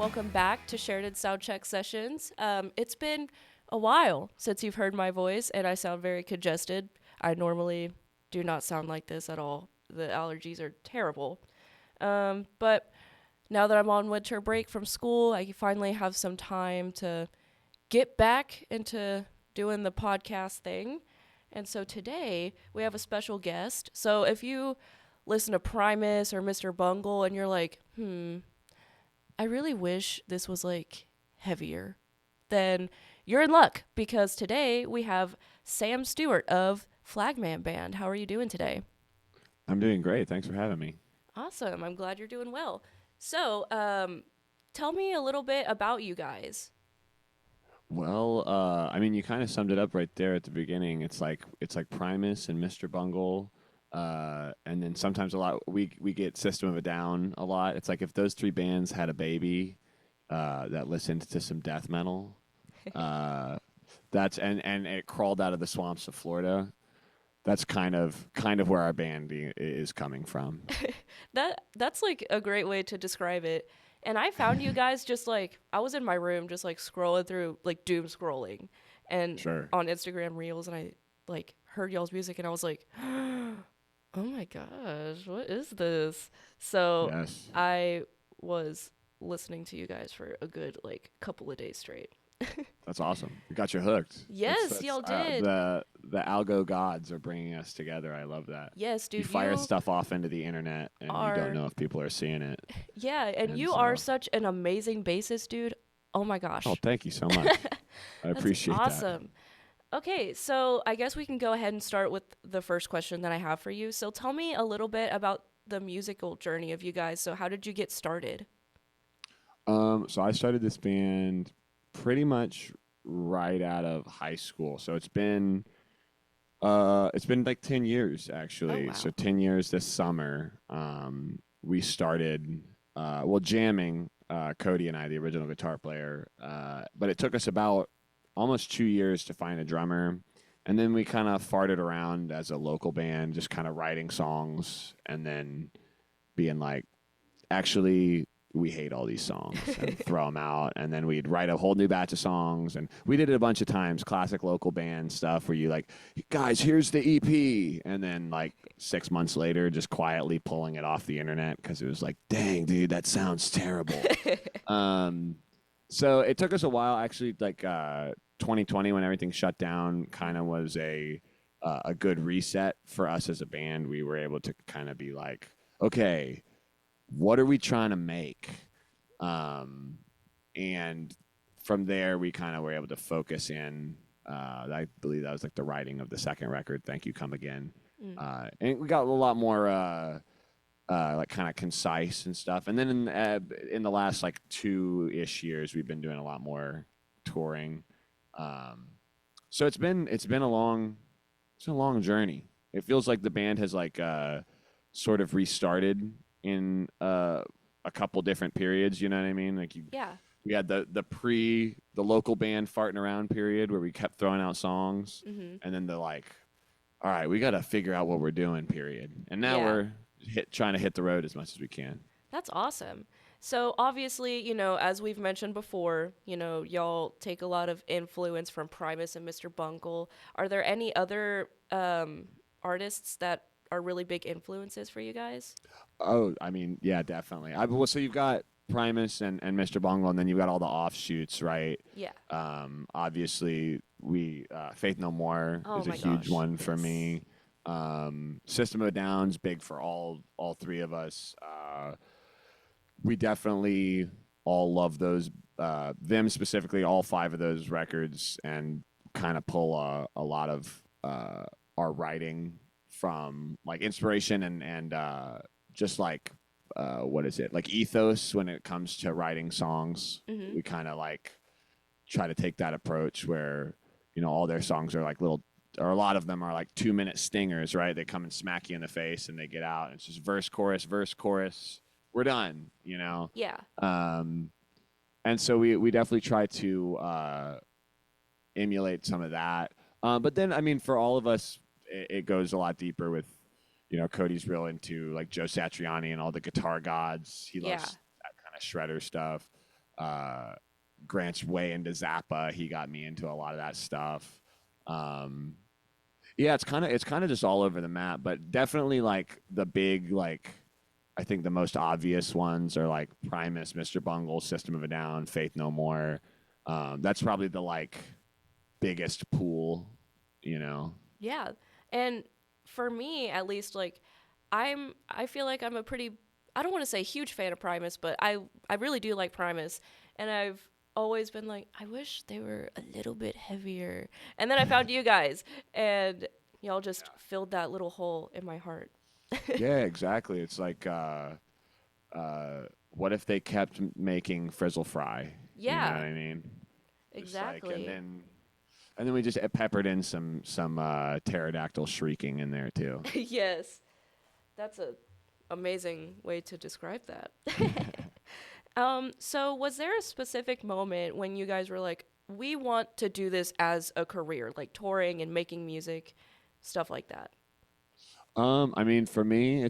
welcome back to Sheridan Soundcheck sessions. It's been a while since you've heard my voice, and I sound very congested. I normally do not sound like this at all. The allergies are terrible. But now that I'm on winter break from school, I finally have some time to get back into doing the podcast thing. And so today we have a special guest. So if you listen to Primus or Mr. Bungle and you're like, I really wish this was like heavier, then you're in luck because today we have Sam Stewart of Flagman Band. How are you doing today? I'm doing great. Thanks for having me. Awesome. I'm glad you're doing well. So, tell me a little bit about you guys. Well, I mean, you kind of summed it up right there at the beginning. It's like Primus and Mr. Bungle, and then sometimes a lot we get System of a Down a lot. It's like if those three bands had a baby that listened to some death metal, uh, and it crawled out of the swamps of Florida. That's kind of where our band is coming from. That's like a great way to describe it. And I found you guys just like I was in my room just like scrolling through like doom scrolling and Sure. on Instagram Reels and I like heard y'all's music and I was like, "Oh my gosh, what is this?" So, Yes. I was listening to you guys for a good like couple of days straight. That's awesome. You got you hooked. Yes, y'all did. The algo gods are bringing us together. I love that. Yes, You dude, fire you stuff off into the internet, and you don't are know if people are seeing it. yeah, and And you are so, such an amazing bassist, dude. Oh my oh, gosh. thank you so much. I That's appreciate that. awesome. Okay, so I guess we can go ahead and start with the first question that I have for you. So tell me a little bit about the musical journey of you guys. So how did you get started? So I started this band pretty much right out of high school. So it's been like 10 years Oh actually. So wow. 10 years this summer. We started jamming, Cody and I, the original guitar player. But it took us about almost 2 years to find a drummer. And then we kind of farted around as a local band, just kind of writing songs and then being like, actually, we hate all these songs and throw them out. And then we'd write a whole new batch of songs. And we did it a bunch of times, classic local band stuff where you like, guys, here's the EP. And then like 6 months later, just quietly pulling it off the internet because it was like, dang, dude, that sounds terrible. Um, so it took us a while, actually, like 2020 when everything shut down kind of was a good reset for us as a band. We were able to kind of be like, okay, what are we trying to make? Um, and from there, we kind of were able to focus in. I believe that was like the writing of the second record, Thank You, Come Again. Mm. And we got a lot more like kind of concise and stuff. And then in the last like 2-ish years, we've been doing a lot more touring. Um, so it's been a long journey. It feels like the band has like sort of restarted in a couple different periods. You know what I mean? Like Yeah. we had the local band farting around period where we kept throwing out songs, Mhm. and then the like, all right, we got to figure out what we're doing period. And now Yeah. we're trying to hit the road as much as we can. That's awesome. So obviously, as we've mentioned before, y'all take a lot of influence from Primus and Mr. Bungle. Are there any other artists that are really big influences for you guys? Oh, I mean, yeah, definitely. Well, so you've got Primus and Mr. Bungle, and then you've got all the offshoots, right? Yeah. Obviously, we Faith No More Oh is a my huge gosh. one for Yes. me. System of a Down's big for all three of us. We definitely all love those, them specifically, all five of those records, and kind of pull a lot of our writing from like inspiration and just like what is it, like ethos when it comes to writing songs. Mhm. We kind of like try to take that approach where all their songs are like little, or a lot of them are like 2-minute stingers, right? They come and smack you in the face and they get out, and it's just verse chorus, we're done. Yeah. um, and so we definitely try to emulate some of that. But then, I mean, for all of us, it goes a lot deeper with, Cody's real into like Joe Satriani and all the guitar gods. He Yeah. loves that kind of shredder stuff. uh, Grant's way into Zappa. He got me into a lot of that stuff. Um, yeah, it's kind of just all over the map, but definitely like the big like I think the most obvious ones are like Primus, Mr. Bungle, System of a Down, Faith No More. That's probably the like biggest pool, you know. Yeah. And for me, at least, like, I feel like I'm a pretty, I don't want to say huge fan of Primus, but I really do like Primus. And I've always been like, I wish they were a little bit heavier. And then I found you guys, and y'all just filled that little hole in my heart. Yeah, exactly. It's like what if they kept making Frizzle Fry? You know what Yeah, I mean? Just like exactly. and then we just peppered in some pterodactyl shrieking in there too. Yes. That's a amazing way to describe that. So was there a specific moment when you guys were like, we want to do this as a career, like touring and making music, stuff like that? I mean, for me,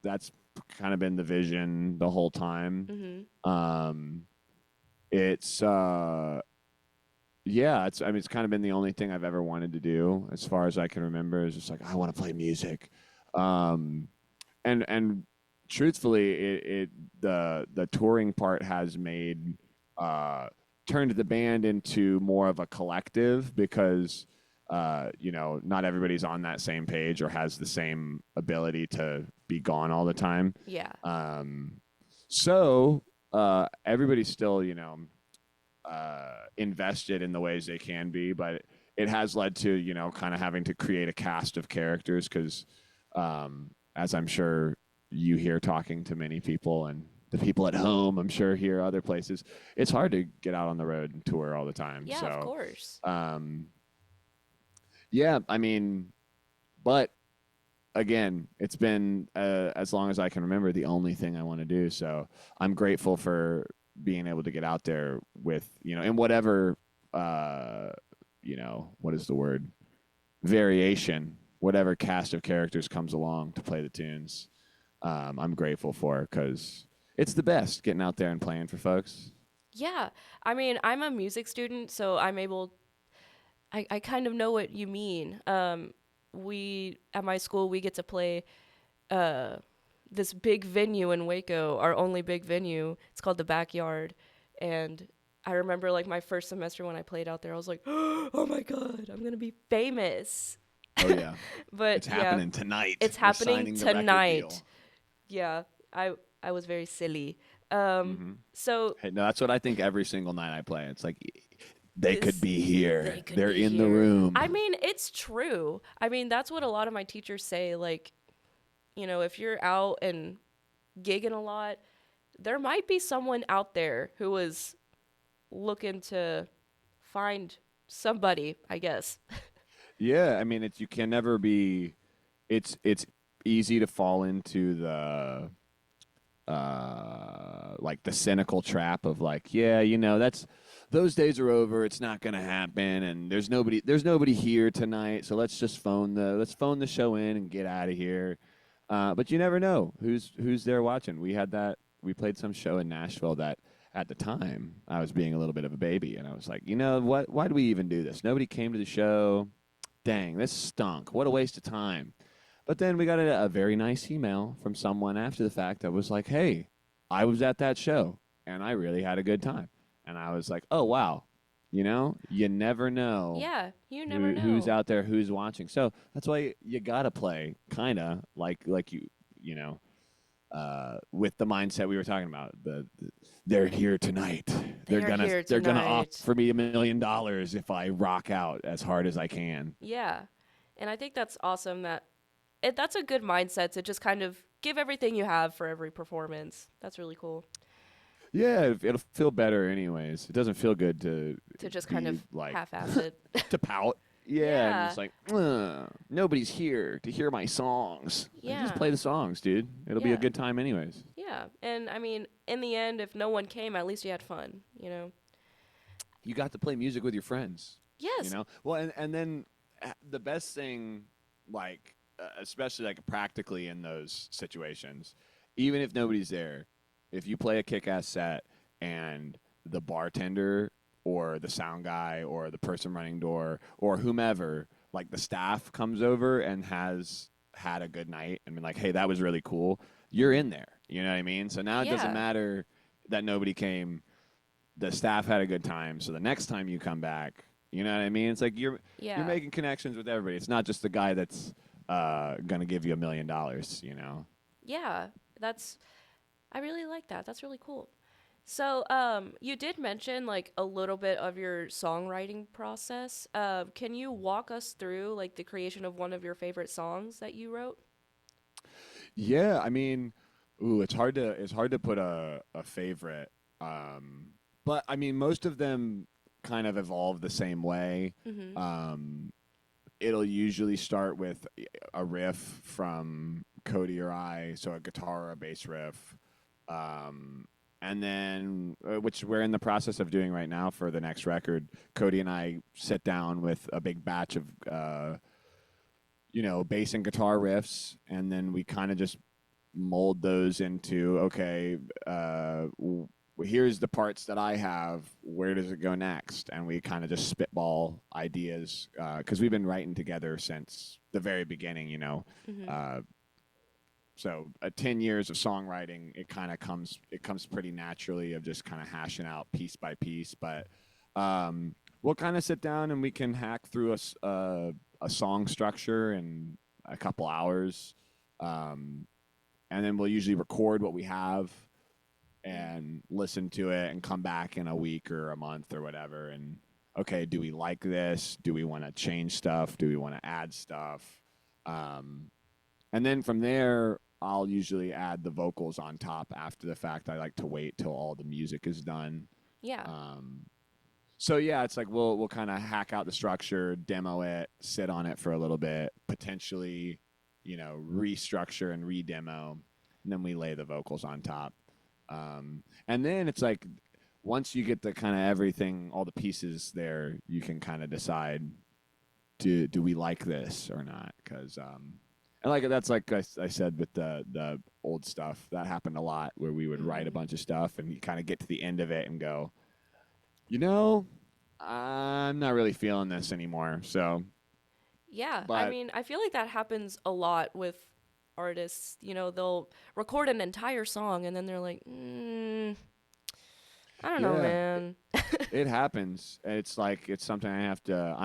that's kind of been the vision the whole time. Mm-hmm. Um, it's yeah, I mean, it's kind of been the only thing I've ever wanted to do, as far as I can remember. Is just like I want to play music, um, and truthfully, the touring part has made uh, turned the band into more of a collective because not everybody's on that same page or has the same ability to be gone all the time. Yeah. Um, so everybody's still invested in the ways they can be, but it has led to kind of having to create a cast of characters because, as I'm sure you hear talking to many people and the people at home, I'm sure hear other places, it's hard to get out on the road and tour all the time. Yeah, of So, course. um, yeah, I mean, but again, it's been as long as I can remember the only thing I want to do. So I'm grateful for being able to get out there with in whatever what is the word variation, whatever cast of characters comes along to play the tunes. I'm grateful for because it's the best getting out there and playing for folks. Yeah. I mean, I'm a music student, so I kind of know what you mean. At my school, we get to play uh, this big venue in Waco, our only big venue. It's called the Backyard, and I remember like my first semester when I played out there, I was like, "Oh my god, I'm gonna be famous!" Oh yeah, But it's yeah, happening tonight. it's We're happening signing the record tonight. deal. Yeah, I was very silly. Um, Mm-hmm. so Hey, no, that's what I think every single night I play. It's like they could is be they here. could They're be in the here. I room. mean, it's true. I mean, that's what a lot of my teachers say. Like, if you're out and gigging a lot, there might be someone out there who is looking to find somebody, I guess. Yeah, I mean, you can never be. It's easy to fall into the like the cynical trap of like, yeah, that's those days are over. It's not gonna happen, and there's nobody here tonight. So let's phone the show in and get out of here. But you never know who's there watching. We played some show in Nashville that at the time I was being a little bit of a baby, and I was like, you know what? Why do we even do this? Nobody came to the show. Dang, this stunk. What a waste of time. But then we got a very nice email from someone after the fact that was like, hey, I was at that show and I really had a good time. And I was like, oh, wow. You never know Yeah, you never who's know. out there, who's watching. So that's why you got to play kind of like you know, with the mindset we were talking about. They're here tonight. They are here They're gonna tonight. offer me $1 million if I rock out as hard as I can. Yeah. And I think that's awesome that's a good mindset to just kind of give everything you have for every performance. That's really cool Yeah, it'll feel better anyways. It doesn't feel good to to just kind be of like half-ass it. to pout. Yeah, and Yeah. it's like nobody's here to hear my songs. Like, just Yeah. play the songs, dude. It'll be a Yeah. good time anyways. Yeah. And I mean, in the end, if no one came, at least you had fun. You got to play music with your friends. Yes. Well, and then the best thing, like especially like practically in those situations, even if nobody's there, if you play a kick-ass set and the bartender or the sound guy or the person running door or whomever, like the staff comes over and has had a good night and been like, hey, that was really cool, you're Mm-hmm. in there. You know what I mean? So now it doesn't Yeah. matter that nobody came. The staff had a good time. So the next time you come back, you know what I mean? It's like you're Yeah. making connections with everybody. It's not just the guy that's gonna give you $1 million. You know? Yeah. That's I really like that. That's really cool. So, you did mention like a little bit of your songwriting process. Can you walk us through like the creation of one of your favorite songs that you wrote? Yeah, I mean, ooh, it's hard to put a favorite. But I mean, most of them kind of evolve the same way. Mm-hmm. Um, it'll usually start with a riff from Cody or I, so a guitar or a bass riff. Um, and then, which we're in the process of doing right now for the next record, Cody and I sit down with a big batch of, bass and guitar riffs, and then we kind of just mold those into, okay, here's the parts that I have. Where does it go next? And we kind of just spitball ideas because we've been writing together since the very beginning. Mm-hmm. Uh, so 10 years of songwriting, it comes pretty naturally of just kind of hashing out piece by piece. But we'll kind of sit down and we can hack through a song structure in a couple hours. Um, and then we'll usually record what we have and listen to it and come back in a week or a month or whatever. And okay, do we like this? Do we want to change stuff? Do we want to add stuff? Um, and then from there, I'll usually add the vocals on top after the fact. I like to wait till all the music is done. Yeah. Um, so yeah, it's like we'll kind of hack out the structure, demo it, sit on it for a little bit, potentially, restructure and redemo, and then we lay the vocals on top. And then it's like once you get the kind of everything, all the pieces there, you can kind of decide do we like this or not? Because and like that's like I said with the old stuff that happened a lot where we would write a Mm-hmm. bunch of stuff and you kind of get to the end of it and go, you know, I'm not really feeling this anymore. So, Yeah. I but mean, I feel like that happens a lot with artists. You know, they'll record an entire song and then they're like, I don't know, yeah, man. it happens. It's like it's something I have to.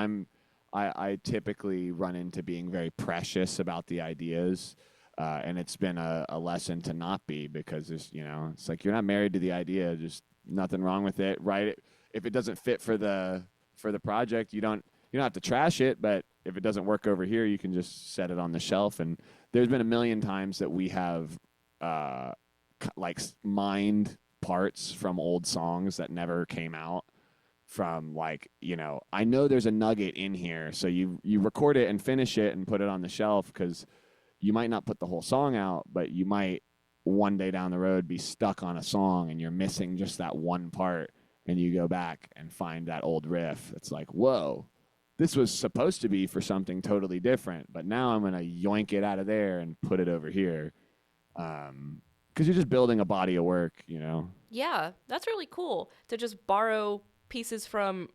I typically run into being very precious about the ideas, and it's been a lesson to not be because it's like you're not married to the idea. Just nothing wrong with it. Write it if it doesn't fit for the project. You don't have to trash it, but if it doesn't work over here, you can just set it on the shelf. And there's been a million times that we have uh, like mined parts from old songs that never came out from like I know there's a nugget in here, so you record it and finish it and put it on the shelf because you might not put the whole song out, but you might one day down the road be stuck on a song and you're missing just that one part, and you go back and find that old riff. It's like, whoa, this was supposed to be for something totally different, but now I'm gonna yoink it out of there and put it over here. Because you're just building a body of work. Yeah, that's really cool to just borrow pieces from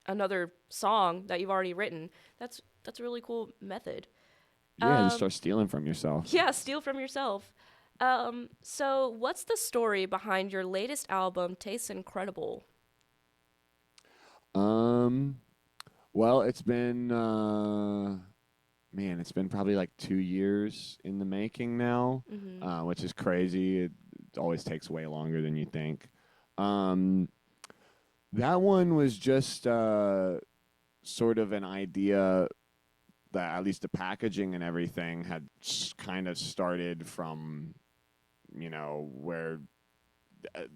another song that you've already written. That's a really cool method. Yeah, just Um, start stealing from yourself. yeah, steal from yourself. So what's the story behind your latest album, Tastes Incredible? Um, well, it's been probably like 2 years in the making now, Mm-hmm. which is crazy. It always takes way longer than you think. Um, that one was just sort of an idea that at least the packaging and everything had kind of started from, where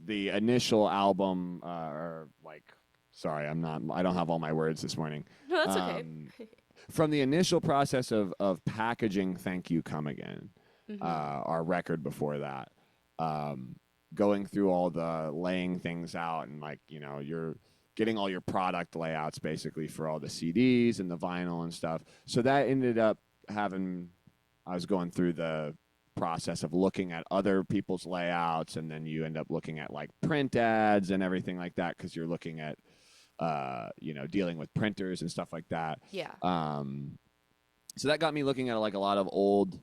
the initial album, or like, sorry, I don't have all my words this morning. No, that's okay. Um, from the initial process of packaging Thank You Come Again, Mm-hmm. our record before that, um, going through all the laying things out and like, you're getting all your product layouts basically for all the CDs and the vinyl and stuff. So that ended up having, I was going through the process of looking at other people's layouts, and then you end up looking at like print ads and everything like that because you're looking at dealing with printers and stuff like that. Yeah. So that got me looking at like a lot of old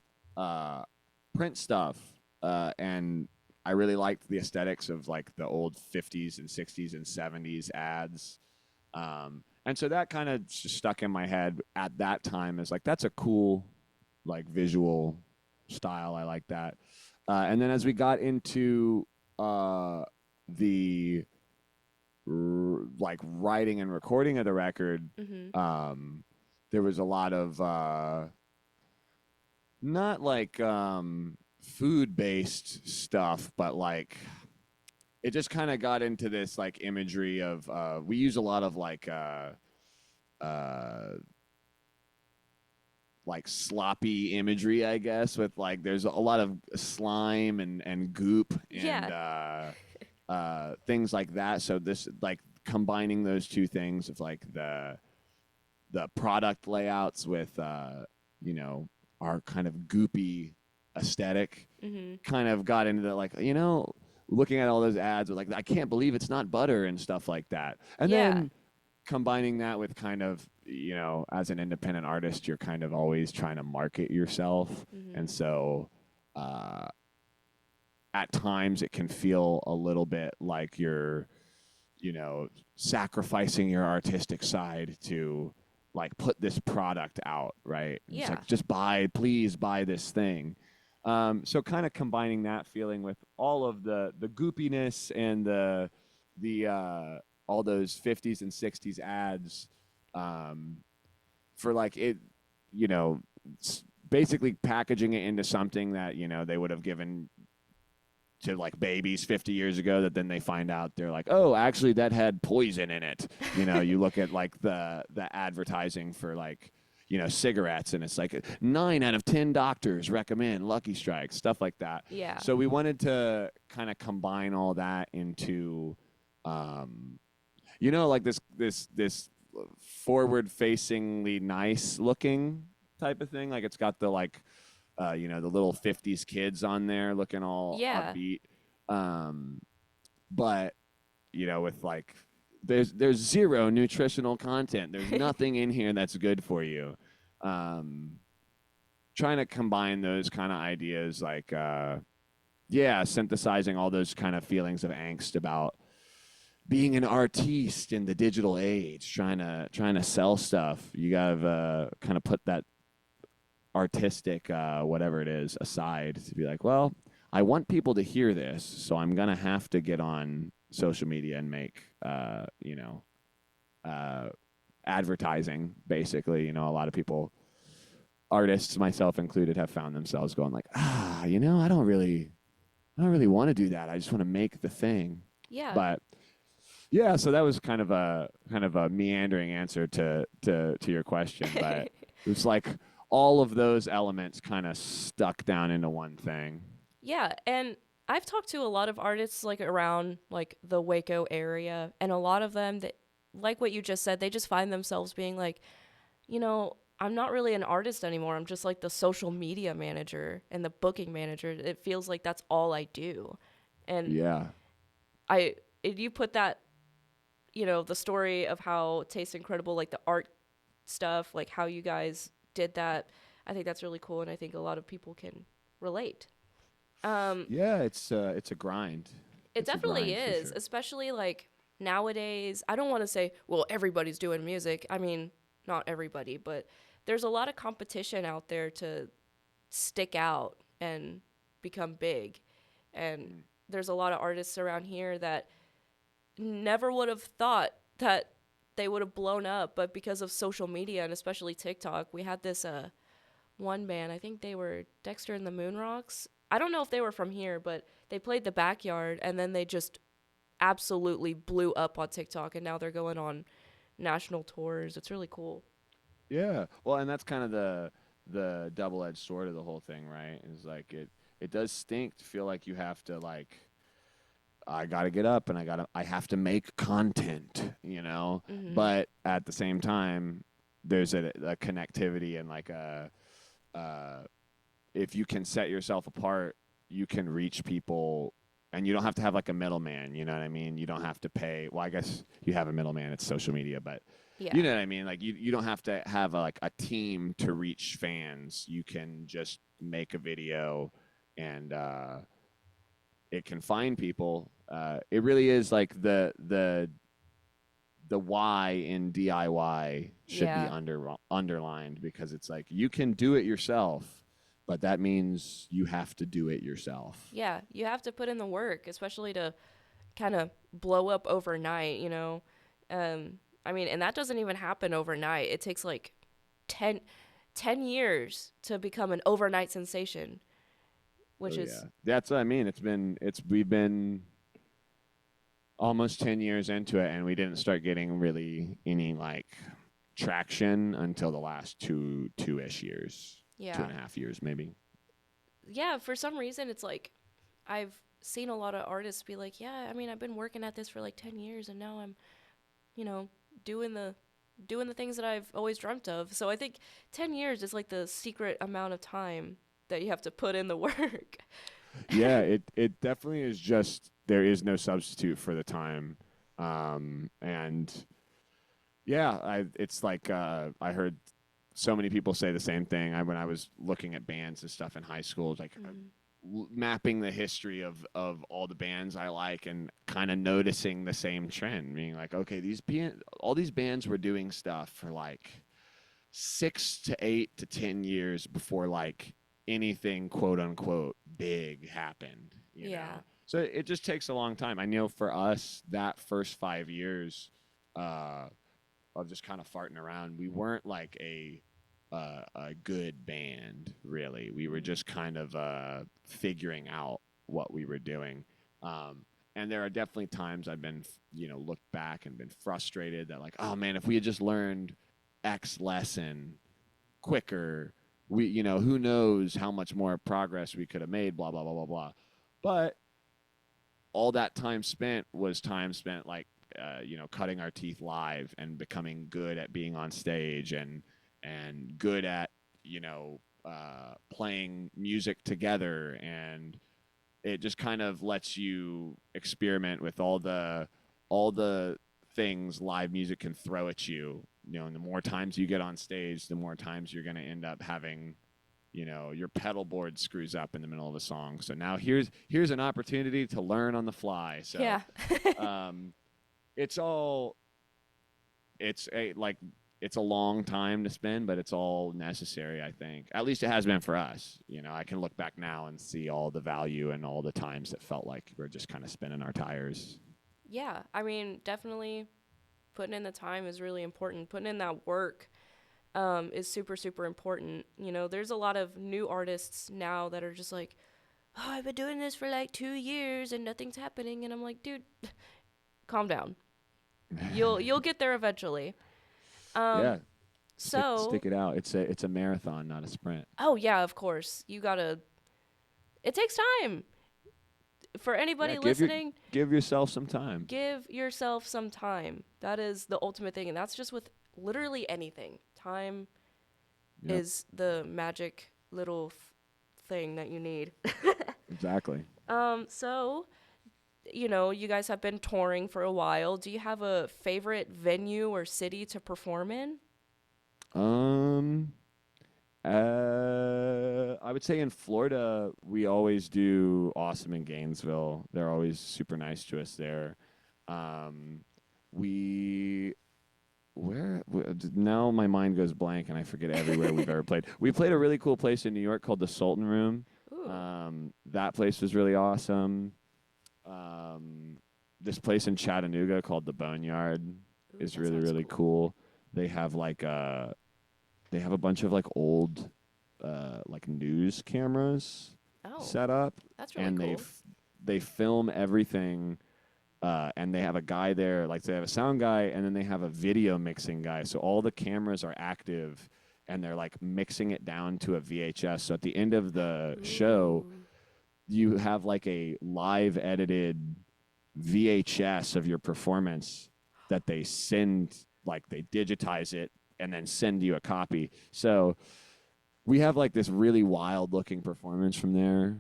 print stuff, and I really liked the aesthetics of like the old 50s and 60s and 70s ads. And so that kind of just stuck in my head at that time as like, that's a cool like visual style. I like that. And then as we got into the like writing and recording of the record, there was a lot of not like food based stuff, but like it just kind of got into this like imagery of we use a lot of like sloppy imagery, I guess, with like there's a lot of slime and goop and things like that. So this like combining those two things of like the product layouts with our kind of goopy aesthetic kind of got into the like looking at all those ads with like I can't believe it's not butter and stuff like that. And then combining that with kind of, as an independent artist, you're kind of always trying to market yourself. And so at times it can feel a little bit like you're, sacrificing your artistic side to like put this product out, right? It's like, just please buy this thing. So kind of combining that feeling with all of the goopiness and the all those 50s and 60s ads for like it, basically packaging it into something that, they would have given to like babies 50 years ago that then they find out they're like, oh, actually that had poison in it. You look at like the advertising for like, cigarettes, and it's like 9 out of 10 doctors recommend Lucky Strike, stuff like that. Yeah. So we wanted to kind of combine all that into, like this forward-facingly nice looking type of thing. Like it's got the like, the little 50s kids on there looking all upbeat. But, with like, there's zero nutritional content. There's nothing in here that's good for you. Trying to combine those kind of ideas, like, synthesizing all those kind of feelings of angst about being an artiste in the digital age, trying to sell stuff. You gotta kind of put that artistic whatever it is aside to be like, well, I want people to hear this, so I'm gonna have to get on social media and make advertising, basically. A lot of people, artists, myself included, have found themselves going like, I don't really want to do that. I just want to make the thing. But so that was kind of a meandering answer to your question, but it was like all of those elements kind of stuck down into one thing. Yeah, and I've talked to a lot of artists like around like the Waco area, and a lot of them that, like what you just said, they just find themselves being like, I'm not really an artist anymore. I'm just like the social media manager and the booking manager. It feels like that's all I do. And if you put that, the story of how Taste Incredible, like the art stuff, like how you guys did that, I think that's really cool, and I think a lot of people can relate. It's a grind. It definitely is, sure. Especially like nowadays. I don't want to say, well, everybody's doing music. I mean, not everybody, but there's a lot of competition out there to stick out and become big. And there's a lot of artists around here that never would have thought that they would have blown up, but because of social media and especially TikTok, we had this one band, I think they were Dexter and the Moonrocks. I don't know if they were from here, but they played the Backyard, and then they just absolutely blew up on TikTok, and now they're going on national tours. It's really cool. Yeah. Well, and that's kind of the double-edged sword of the whole thing, right? Is like it does stink to feel like you have to like, I got to get up and I have to make content, But at the same time, there's a connectivity and like if you can set yourself apart, you can reach people, and you don't have to have like a middleman. You know what I mean? You don't have to pay. Well, I guess you have a middleman. It's social media, but you Yeah. know what I mean? Like you don't have to have like a team to reach fans. You can just make a video, and it can find people. It really is like the why in DIY should be Yeah. underlined, because it's like you can do it yourself, but that means you have to do it yourself. Yeah. You have to put in the work, especially to kind of blow up overnight, you know? I mean, and that doesn't even happen overnight. It takes like 10, 10 years to become an overnight sensation, which Oh is, yeah, that's what I mean. We've been almost 10 years into it, and we didn't start getting really any like traction until the last two-ish years, two yeah. and a half years maybe. Yeah, for some reason, it's like I've seen a lot of artists be like, yeah, I mean, I've been working at this for like 10 years and now I'm, you know, doing the doing the things that I've always dreamt of. So I think 10 years is like the secret amount of time that you have to put in the work. Yeah, it definitely is. Just there is no substitute for the time, and yeah, it's like I heard so many people say the same thing. When I was looking at bands and stuff in high school, it's like Mm. mapping the history of all the bands I like, and kind of noticing the same trend, being like, okay, all these bands were doing stuff for like 6 to 8 to 10 years before like anything quote unquote big happened, you Yeah. know. So it just takes a long time. I know for us that first 5 years uh, of just kind of farting around, we weren't like a good band really. We were Mm. just kind of figuring out what we were doing. Um, and there are definitely times I've been, looked back and been frustrated that like, oh man, if we had just learned X lesson quicker, who knows how much more progress we could have made, blah, blah, blah, blah, blah. But all that time spent was time spent like, cutting our teeth live and becoming good at being on stage, and good at, playing music together. And it just kind of lets you experiment with all the things live music can throw at you. And the more times you get on stage, the more times you're going to end up having, your pedal board screws up in the middle of a song. So now here's an opportunity to learn on the fly. So Yeah. um, it's all it's a long time to spend, but it's all necessary, I think. At least it has been for us. I can look back now and see all the value and all the times that felt like we're just kind of spinning our tires. Yeah. I mean, definitely putting in the time is really important. Putting in that work is super, super important. You know, there's a lot of new artists now that are just like, oh, I've been doing this for like 2 years and nothing's happening. And I'm like, dude, calm down. You'll get there eventually. Yeah, Um, stick so, it out. It's a marathon, not a sprint. oh yeah, of course. You gotta, it takes time. For Yeah, anybody listening, give yourself some time. give yourself some time. That is the ultimate thing. And that's just with literally anything. Time Yep, is the magic little thing that you need. exactly. So, you know, you guys have been touring for a while. Do you have a favorite venue or city to perform in? Um, I would say in Florida, we always do awesome in Gainesville. They're always super nice to us there. Um, we now my mind goes blank and I forget everywhere we've ever played. We played a really cool place in New York called the Sultan Room. Ooh, That place was really awesome. Um, this place in Chattanooga called the Boneyard ooh, is that really sounds really cool. cool. They have like they have a bunch of like old like news cameras Oh, set up, that's really and cool. they film everything. And they have a guy there, like they have a sound guy, and then they have a video mixing guy. So all the cameras are active, and they're like mixing it down to a VHS. So at the end of the show, Ooh. you have like a live edited VHS of your performance that they send, like they digitize it and then send you a copy. So we have like this really wild looking performance from there.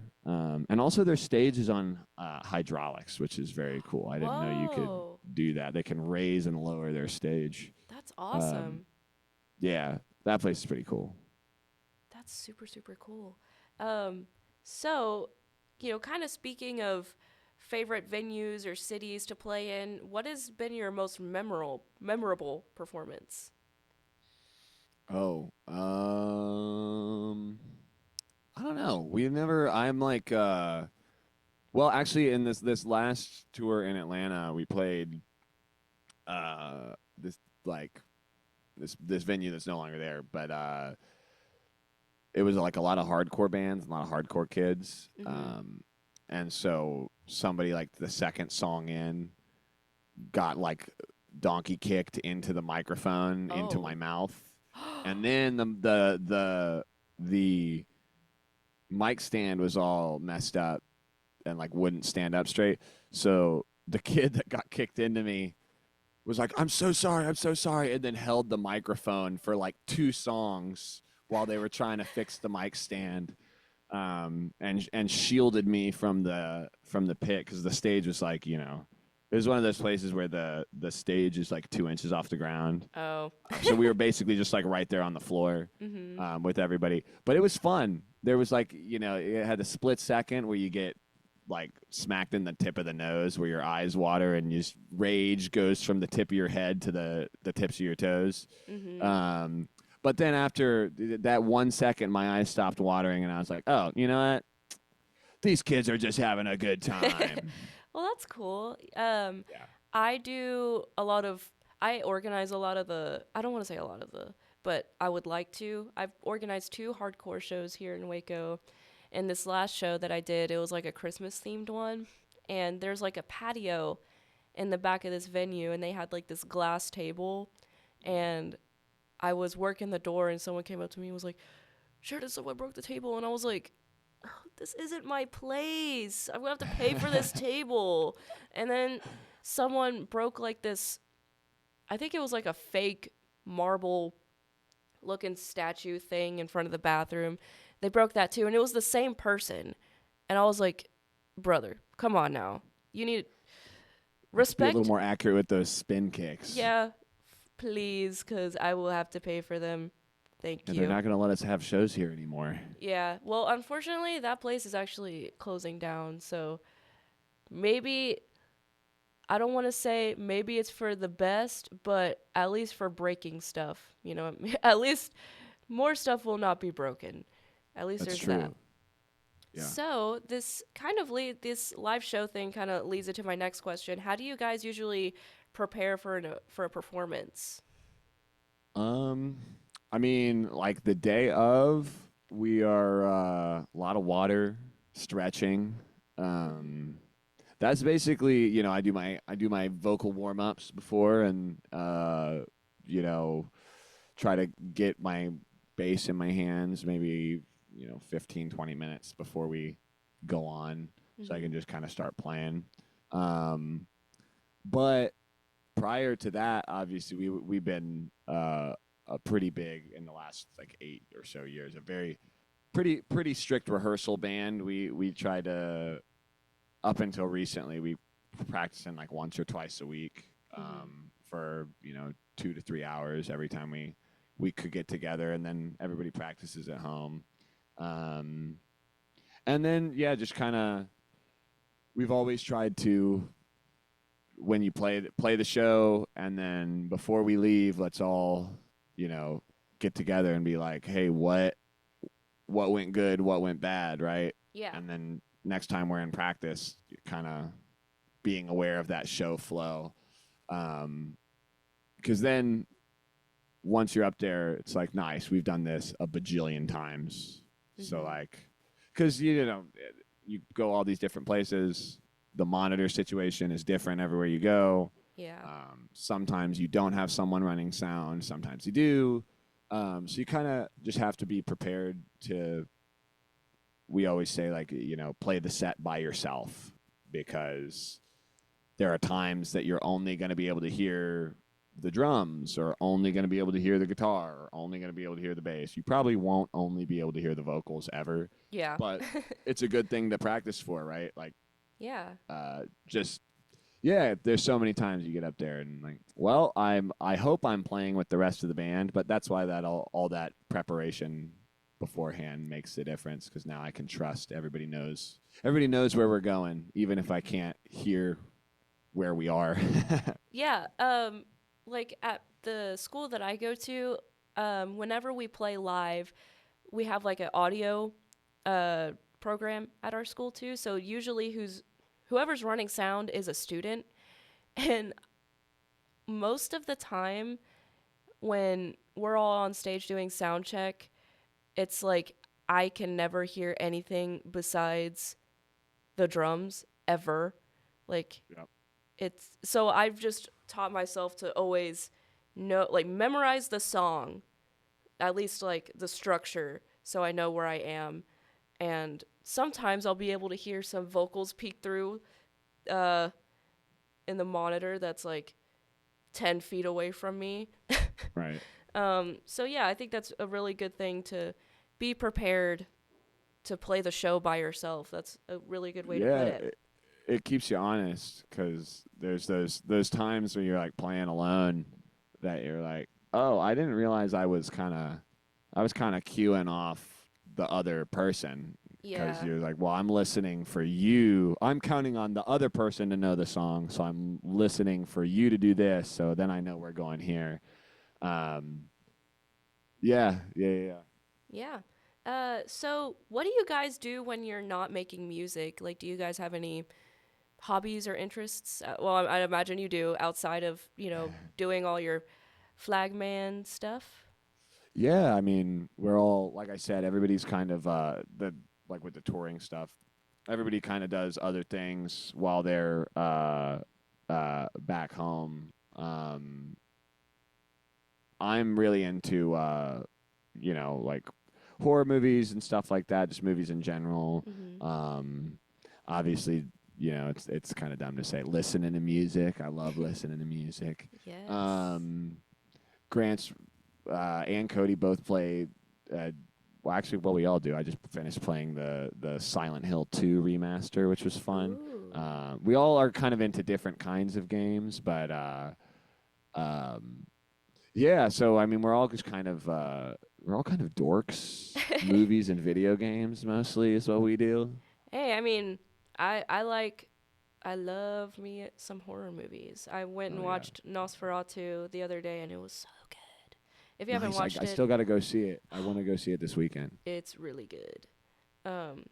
And also their stage is on hydraulics, which is very cool. I didn't know you could Whoa, do that. They can raise and lower their stage. that's Um, awesome. yeah, that place is pretty cool. That's super, super cool. Um, so, kind of speaking of favorite venues or cities to play in, what has been your most memorable performance? Oh, I don't know. We never. I'm like, well, actually, in this last tour in Atlanta, we played this like this venue that's no longer there, but it was like a lot of hardcore bands, a lot of hardcore kids, Mm-hmm. and so somebody like the second song in got like donkey kicked into the microphone into my Oh. mouth, and then the mic stand was all messed up and like wouldn't stand up straight. So the kid that got kicked into me was like, I'm so sorry," and then held the microphone for like 2 songs while they were trying to fix the mic stand, and shielded me from the pit because the stage was like, it was one of those places where the stage is like 2 inches off the ground. Oh. So we were basically just like right there on the floor, Mm-hmm. with everybody. But it was fun. There was like, it had a split second where you get like smacked in the tip of the nose where your eyes water and just rage goes from the tip of your head to the tips of your toes. Mm-hmm. Um, but then after that 1 second, my eyes stopped watering and I was like, oh, you know what? These kids are just having a good time. Well, that's cool. Yeah. I do a lot of. I organize a lot of the. I don't want to say a lot of the, but I would like to. I've organized 2 hardcore shows here in Waco, and this last show that I did, it was like a Christmas themed one, and there's like a patio in the back of this venue, and they had like this glass table, and I was working the door, and someone came up to me and was like, "Sheridan, someone broke the table," and I was like, this isn't my place. I'm gonna have to pay for this table. And then someone broke like this, I think it was like a fake marble looking statue thing in front of the bathroom. They broke that too. And it was the same person. And I was like, brother, come on now. You need Let's be a little respect. more accurate with those spin kicks. Yeah, please, because I will have to pay for them. Thank And they're you. not going to let us have shows here anymore. Yeah. Well, unfortunately, that place is actually closing down. So maybe I don't want to say maybe it's for the best, but at least for breaking stuff, at least more stuff will not be broken. At least That's there's that. true. Yeah. So this live show thing kind of leads into my next question. How do you guys usually prepare for a performance? Um, I mean, like the day of, we are a lot of water, stretching. Um, that's basically, I do my vocal warm ups before, and you know, try to get my bass in my hands maybe 15, 20 minutes before we go on, so I Mm-hmm. can just kind of start playing. Um, but prior to that, obviously we've been a pretty big in the last like 8 or so years. A very pretty strict rehearsal band. We try to, up until recently, we practicing like once or twice a week, Mm-hmm. for 2 to 3 hours every time we could get together, and then everybody practices at home. Um, and then yeah, just kind of, we've always tried to, when you play the show, and then before we leave, let's all you know get together and be like, hey, what went good, what went bad, right? Yeah. And then next time we're in practice, kind of being aware of that show flow, because then once you're up there, it's like, nice, we've done this a bajillion times. So Mm-hmm. like, because you go all these different places, the monitor situation is different everywhere you go. Yeah. Sometimes you don't have someone running sound, sometimes you do. So you kind of just have to be prepared to, we always say, like, play the set by yourself, because there are times that you're only going to be able to hear the drums, or only going to be able to hear the guitar, or only going to be able to hear the bass. You probably won't only be able to hear the vocals ever, Yeah. but it's a good thing to practice for, right? Like, Yeah. just yeah. There's so many times you get up there and like, well, I hope I'm playing with the rest of the band, but that's why that all that preparation beforehand makes the difference because now I can trust everybody knows where we're going, even if I can't hear where we are. Yeah. Like at the school that I go to, whenever we play live, we have like an audio uh program at our school too. So usually whoever's running sound is a student, and most of the time when we're all on stage doing sound check, it's like I can never hear anything besides the drums ever. Like Yep. it's so I've just taught myself to always know, like, memorize the song, at least like the structure, so I know where I am. And sometimes I'll be able to hear some vocals peek through uh in the monitor that's like 10 feet away from me. Right. So yeah, I think that's a really good thing, to be prepared to play the show by yourself. That's a really good way to Yeah, put it. it keeps you honest because there's those times when you're like playing alone that you're like, oh, I didn't realize I was kind of queuing off the other person because Yeah. you're like, well, I'm listening for you. I'm counting on the other person to know the song, so I'm listening for you to do this. So then I know we're going here. Um, yeah. Yeah. So what do you guys do when you're not making music? Like, do you guys have any hobbies or interests? Well, I imagine you do, outside of, doing all your Flagman stuff. Yeah, I mean, we're all like I said, everybody's kind of the like with the touring stuff. Everybody kind of does other things while they're back home. I'm really into like horror movies and stuff like that, just movies in general. Mm-hmm. Um, obviously, it's kind of dumb to say listening to music. I love listening to music. Yes. Um, Grant's and Cody both play. Well, actually, well, we all do. I just finished playing the Silent Hill 2 remaster, which was fun. Ooh. We all are kind of into different kinds of games, but um, yeah. So I mean, we're all kind of dorks. Movies and video games mostly is what we do. Hey, I mean, I love me some horror movies. I went and Oh yeah, watched Nosferatu the other day, and it was so good. If you haven't nice. watched I it, still got to go see it. I want to go see it this weekend. it's really good. Um,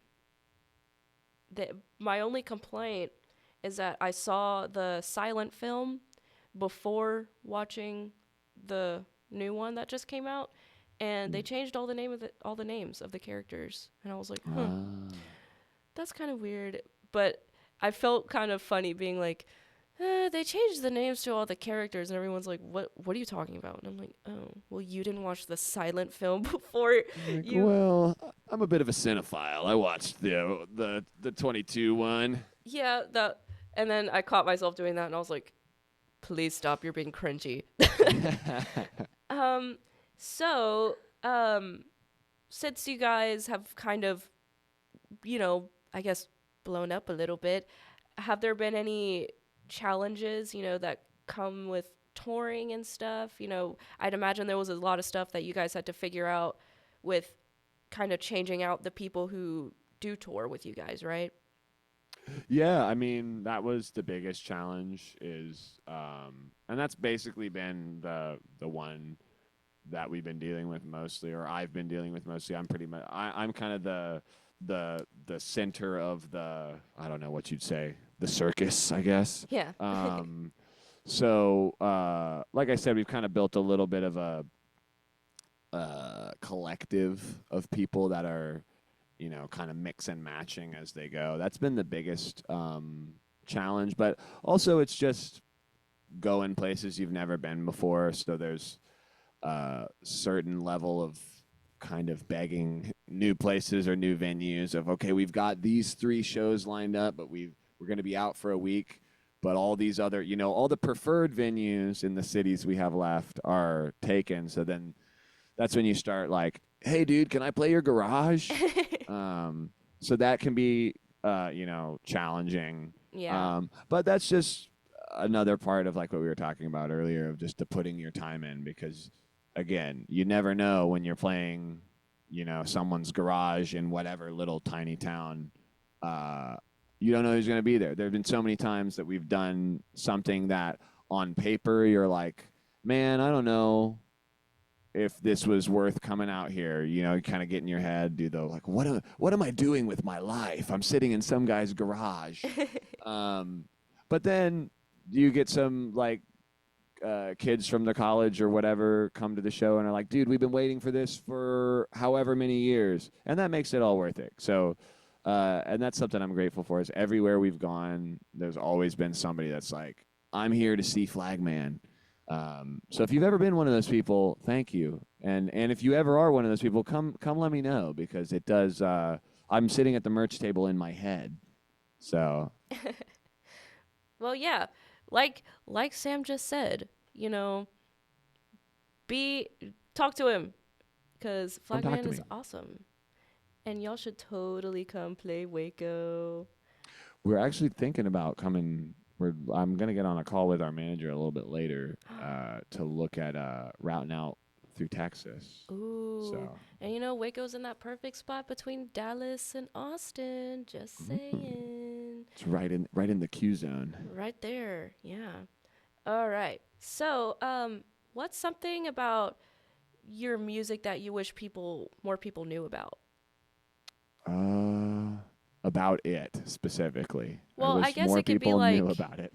my only complaint is that I saw the silent film before watching the new one that just came out, and they Mm. changed all the names of the characters, and I was like, Ah. that's kind of weird. But I felt kind of funny being like, they changed the names to all the characters, and everyone's like, what are you talking about? And I'm like, oh, well, you didn't watch the silent film before Like, you. well, I'm a bit of a cinephile. I watched the 22 one. Yeah, that. And then I caught myself doing that, and I was like, please stop, you're being cringy. um so since you guys have kind of, I guess, blown up a little bit, have there been any challenges, that come with touring and stuff? I'd imagine there was a lot of stuff that you guys had to figure out with kind of changing out the people who do tour with you guys, right? Yeah, I mean that was the biggest challenge and that's basically been the one that we've been dealing with mostly, or I've been dealing with mostly. I'm kind of the center of the, I don't know what you'd say, the circus, I guess. Yeah. So like I said, we've kind of built a little bit of a collective of people that are, kind of mix and matching as they go. That's been the biggest challenge, but also it's just going places you've never been before. So there's a certain level of kind of begging new places or new venues of, okay, we've got these 3 shows lined up, but we're going to be out for a week. but all these other, all the preferred venues in the cities we have left are taken. So then that's when you start like, hey, dude, can I play your garage? So that can be, challenging. Yeah. But that's just another part of like what we were talking about earlier of just the putting your time in because, again, you never know when you're playing, someone's garage in whatever little tiny town. Uh, you don't know who's going to be there. There have been so many times that we've done something that on paper you're like, man, I don't know if this was worth coming out here. You kind of get in your head, do the like, what am I doing with my life? I'm sitting in some guy's garage. But then you get some like kids from the college or whatever come to the show and are like, dude, we've been waiting for this for however many years, and that makes it all worth it. So. And that's something I'm grateful for. Is everywhere we've gone, there's always been somebody that's like, "I'm here to see Flagman." So if you've ever been one of those people, thank you. And if you ever are one of those people, come let me know because it does. I'm sitting at the merch table in my head. So Well, yeah. Like Sam just said, be talk to him cuz come talk Flagman to is me. awesome. And y'all should totally come play Waco. We're actually thinking about coming. I'm gonna get on a call with our manager a little bit later to look at routing out through Texas. Ooh. So And Waco's in that perfect spot between Dallas and Austin. Just saying. it's right in the Q zone. Right there. Yeah. All right. So, what's something about your music that you wish more people knew about? Uh, about it specifically. I Well, I wish guess more it could be people knew like about it.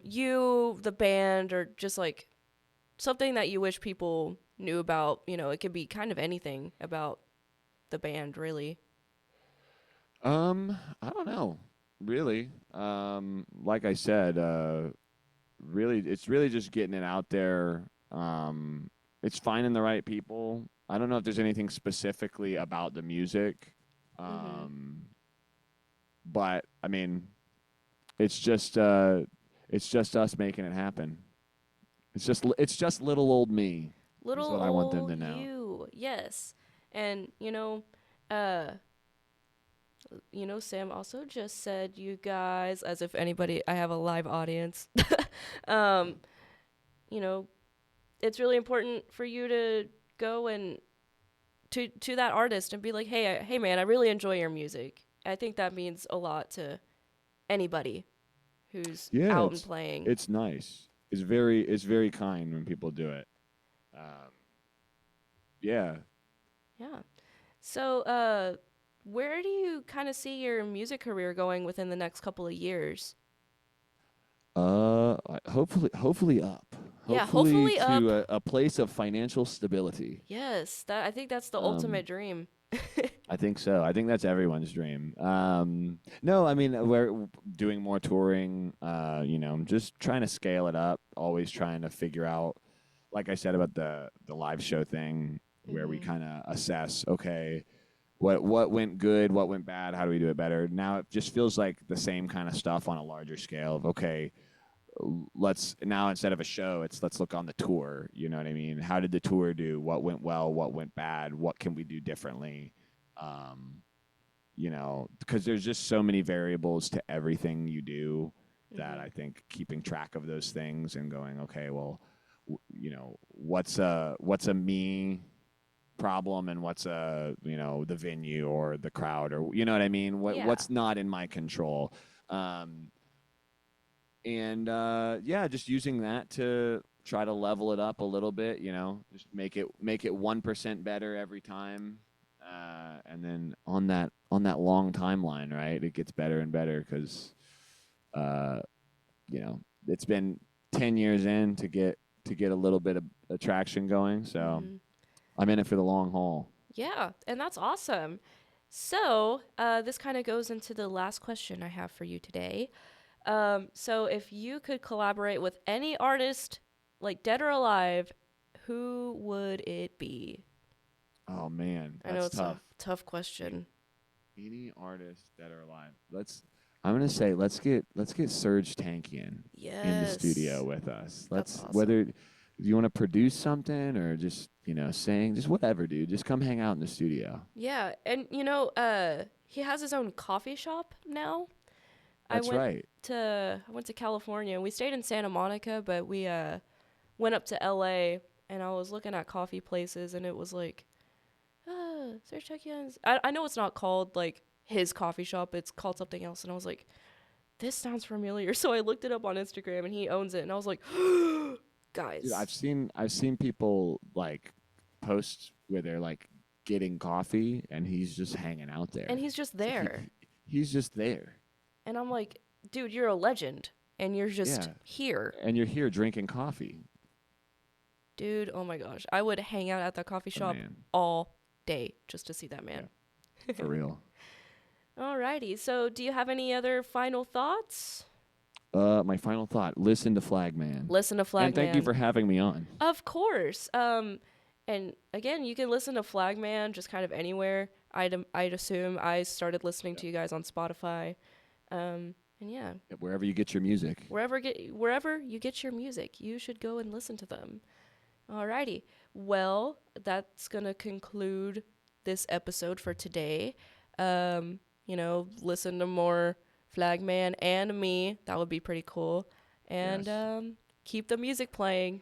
you, the band, or just like something that you wish people knew about. It could be kind of anything about the band, really. I don't know. Really. Like I said, really, it's really just getting it out there. It's finding the right people. I don't know if there's anything specifically about the music. Mm-hmm. Um, but I mean, it's just us making it happen. It's just little old me is Little what I want them old to know. you, yes. And uh, Sam also just said, you guys, as if anybody, I have a live audience. um, you know, it's really important for you to go and to that artist and be like, hey, man, I really enjoy your music. I think that means a lot to anybody who's Yeah, out and it's playing. it's nice. It's very kind when people do it. Um, yeah. Yeah. So, where do you kind of see your music career going within the next couple of years? Hopefully up. Yeah, Hopefully hopefully up. to a place of financial stability. Yes, that I think that's the Um, ultimate dream. I think so. I think that's everyone's dream. No, I mean we're doing more touring. Just trying to scale it up. Always trying to figure out, like I said about the live show thing, where we Mhm. kind of assess. Okay, what went good, what went bad, how do we do it better? Now it just feels like the same kind of stuff on a larger scale of okay, let's now instead of a show, let's look on the tour. You know what I mean? How did the tour do? What went well? What went bad? What can we do differently? Um, because there's just so many variables to everything you do that I Mhm. think keeping track of those things and going, okay, well, what's a me problem and what's the venue or the crowd or you know what I mean? Yeah. What's not in my control? Um, and yeah, just using that to try to level it up a little bit. Just make it 1% better every time, and then on that long timeline, right? It gets better and better because uh, it's been 10 years in to get a little bit of attraction going. So Mhm. I'm in it for the long haul. Yeah, and that's awesome. So, this kind of goes into the last question I have for you today. So if you could collaborate with any artist, like dead or alive, who would it be? Oh man, I know that's it's a tough. tough A- question. Any artist that are alive. Let's. I'm gonna say let's get Serge Tankian in the studio Yes. with us. That's Let's awesome. whether you want to produce something or just sing, just whatever, dude. Just come hang out in the studio. Yeah, and he has his own coffee shop now. I That's went right. I went to California. We stayed in Santa Monica, but we went up to LA and I was looking at coffee places and it was like, Sir Chuckian's. I know it's not called like his coffee shop, it's called something else. And I was like, this sounds familiar. So I looked it up on Instagram and he owns it. And I was like, Dude, guys. I've seen people like post where they're like getting coffee and he's just hanging out And there. he's just It's like there. he's just there. And I'm like, dude, you're a legend. And you're just Yeah. here. And you're here drinking coffee. Dude, oh my gosh. I would hang out at that coffee The shop man. all day just to see that Yeah. man. For real. Alrighty. So, do you have any other final thoughts? My final thought, listen to Flagman. Listen to And thank you Flagman. for having me on. Of course. And again, you can listen to Flagman just kind of anywhere. I'd assume I started listening to you guys on Spotify. And yeah, Wherever you get your music. wherever you get your music, you should go and listen to them. Alrighty. Well, that's gonna conclude this episode for today. Listen to more Flagman and me. That would be pretty cool. And Yes. keep the music playing.